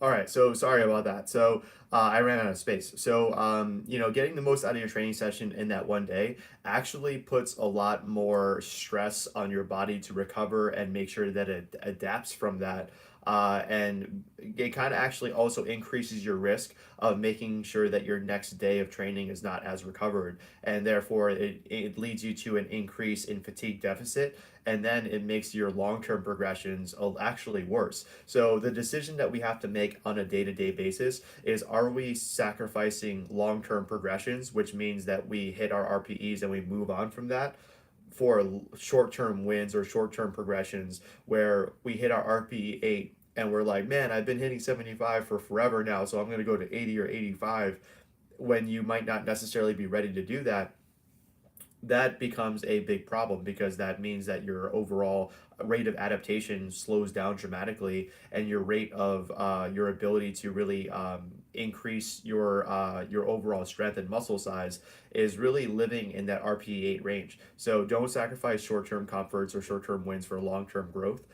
All right, so sorry about that. So I ran out of space. So getting the most out of your training session in that one day actually puts a lot more stress on your body to recover and make sure that it adapts from that. And it kind of actually also increases your risk of making sure that your next day of training is not as recovered. And therefore, it leads you to an increase in fatigue deficit. And then it makes your long term progressions actually worse. So, the decision that we have to make on a day to day basis is, are we sacrificing long term progressions, which means that we hit our RPEs and we move on from that, for short term wins or short term progressions where we hit our RPE 8 and we're like, man, I've been hitting 75 for forever now, so I'm going to go to 80 or 85, when you might not necessarily be ready to do that. That becomes a big problem because that means that your overall rate of adaptation slows down dramatically, and your rate of your ability to really increase your overall strength and muscle size is really living in that RPE 8 range. So don't sacrifice short-term comforts or short-term wins for long-term growth,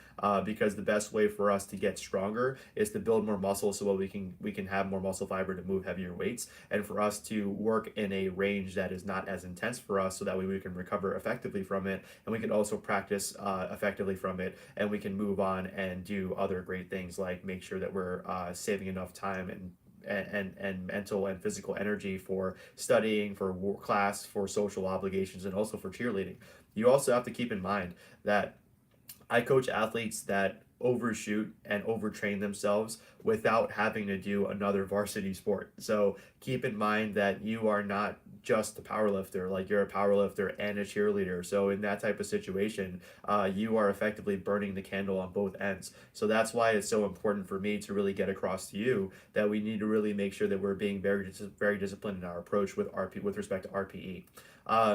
because the best way for us to get stronger is to build more muscle so that we can have more muscle fiber to move heavier weights, and for us to work in a range that is not as intense for us, so that way we can recover effectively from it, and we can also practice effectively from it, and we can move on and do other great things like make sure that we're saving enough time and mental and physical energy for studying, for work class, for social obligations, and also for cheerleading. You also have to keep in mind that I coach athletes that overshoot and overtrain themselves without having to do another varsity sport. So keep in mind that you are not just a powerlifter, like you're a powerlifter and a cheerleader. So in that type of situation, you are effectively burning the candle on both ends. So that's why it's so important for me to really get across to you that we need to really make sure that we're being very disciplined in our approach with RP with respect to RPE.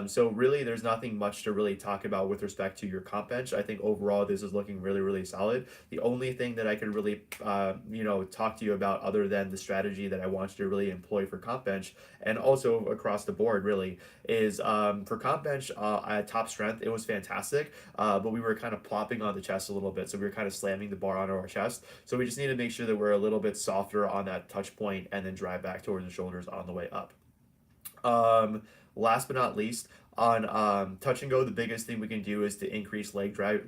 So really, there's nothing much to really talk about with respect to your comp bench. I think overall this is looking really solid. The only thing that I could really talk to you about, other than the strategy that I want you to really employ for comp bench and also across the board really, is for comp bench at top strength, it was fantastic, but we were kind of plopping on the chest a little bit, so we were kind of slamming the bar onto our chest. So we just need to make sure that we're a little bit softer on that touch point and then drive back towards the shoulders on the way up. Um, Last but not least, on touch and go, the biggest thing we can do is to increase leg drive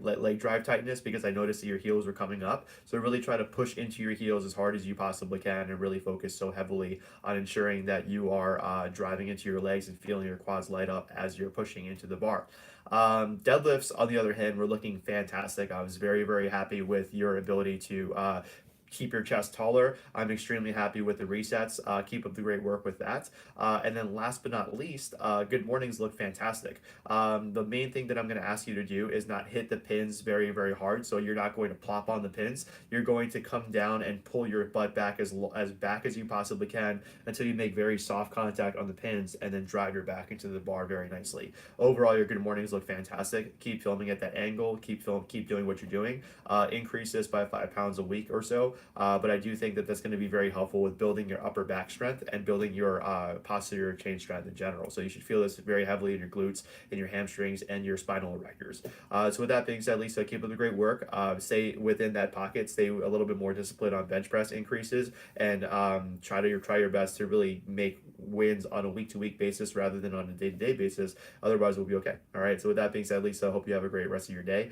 tightness, because I noticed that your heels were coming up. So really try to push into your heels as hard as you possibly can, and really focus so heavily on ensuring that you are driving into your legs and feeling your quads light up as you're pushing into the bar. Deadlifts, on the other hand, were looking fantastic. I was very happy with your ability to keep your chest taller. I'm extremely happy with the resets. Keep up the great work with that. And then last but not least, good mornings look fantastic. The main thing that I'm going to ask you to do is not hit the pins very hard. So you're not going to plop on the pins. You're going to come down and pull your butt back as back as you possibly can until you make very soft contact on the pins, and then drive your back into the bar very nicely. Overall, your good mornings look fantastic. Keep filming at that angle. Keep doing what you're doing. Increase this by 5 pounds a week or so. But I do think that that's going to be very helpful with building your upper back strength and building your posterior chain strength in general. So you should feel this very heavily in your glutes, in your hamstrings, and your spinal erectors. So with that being said, Lisa, keep up the great work. Stay within that pocket. Stay a little bit more disciplined on bench press increases, and try your best to really make wins on a week to week basis rather than on a day to day basis. Otherwise, we'll be okay. All right. So with that being said, Lisa, I hope you have a great rest of your day.